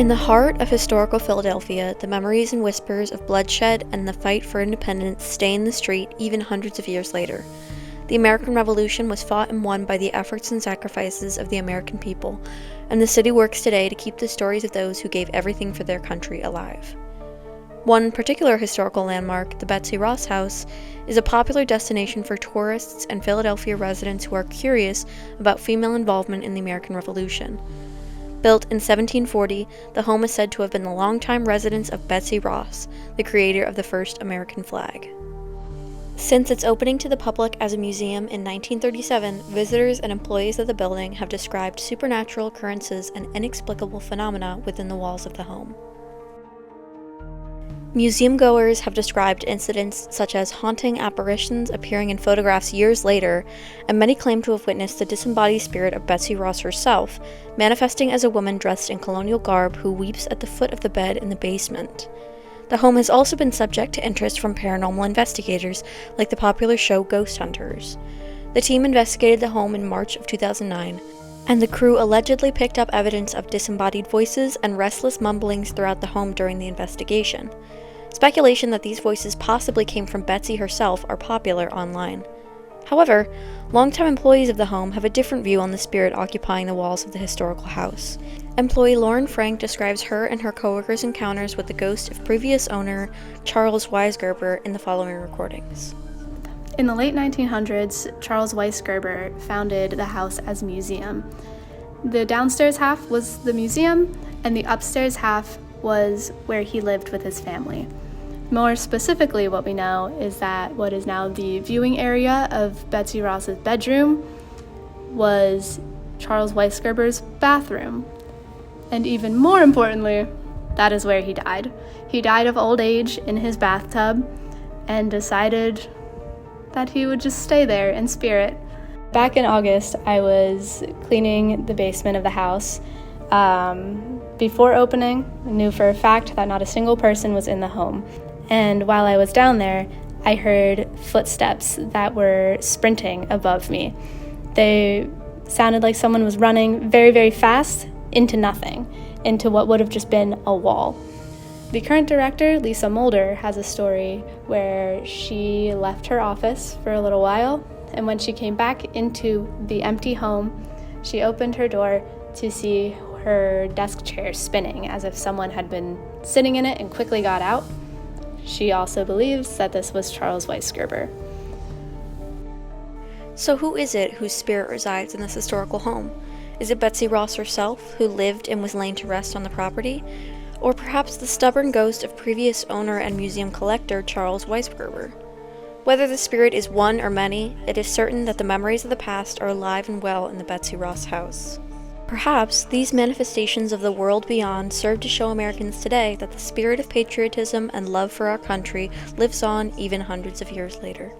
In the heart of historical Philadelphia, the memories and whispers of bloodshed and the fight for independence stay in the street even hundreds of years later. The American Revolution was fought and won by the efforts and sacrifices of the American people, and the city works today to keep the stories of those who gave everything for their country alive. One particular historical landmark, the Betsy Ross House, is a popular destination for tourists and Philadelphia residents who are curious about female involvement in the American Revolution. Built in 1740, the home is said to have been the longtime residence of Betsy Ross, the creator of the first American flag. Since its opening to the public as a museum in 1937, visitors and employees of the building have described supernatural occurrences and inexplicable phenomena within the walls of the home. Museum goers have described incidents such as haunting apparitions appearing in photographs years later, and many claim to have witnessed the disembodied spirit of Betsy Ross herself, manifesting as a woman dressed in colonial garb who weeps at the foot of the bed in the basement. The home has also been subject to interest from paranormal investigators, like the popular show Ghost Hunters. The team investigated the home in March of 2009, and the crew allegedly picked up evidence of disembodied voices and restless mumblings throughout the home during the investigation. Speculation that these voices possibly came from Betsy herself are popular online. However, longtime employees of the home have a different view on the spirit occupying the walls of the historical house. Employee Lauren Frank describes her and her coworkers' encounters with the ghost of previous owner Charles Weisgerber in the following recordings. In the late 1900s, Charles Weisgerber founded the house as a museum. The downstairs half was the museum, and the upstairs half was where he lived with his family. More specifically, what we know is that what is now the viewing area of Betsy Ross's bedroom was Charles Weisgerber's bathroom. And even more importantly, that is where he died. He died of old age in his bathtub and decided that he would just stay there in spirit. Back in August, I was cleaning the basement of the house. Before opening, I knew for a fact that not a single person was in the home. And while I was down there, I heard footsteps that were sprinting above me. They sounded like someone was running very, very fast into nothing, into what would have just been a wall. The current director, Lisa Mulder, has a story where she left her office for a little while, and when she came back into the empty home, she opened her door to see her desk chair spinning as if someone had been sitting in it and quickly got out. She also believes that this was Charles Weisgerber. So who is it whose spirit resides in this historical home? Is it Betsy Ross herself, who lived and was laid to rest on the property? Or perhaps the stubborn ghost of previous owner and museum collector Charles Weisgerber? Whether the spirit is one or many, it is certain that the memories of the past are alive and well in the Betsy Ross house. Perhaps these manifestations of the world beyond serve to show Americans today that the spirit of patriotism and love for our country lives on even hundreds of years later.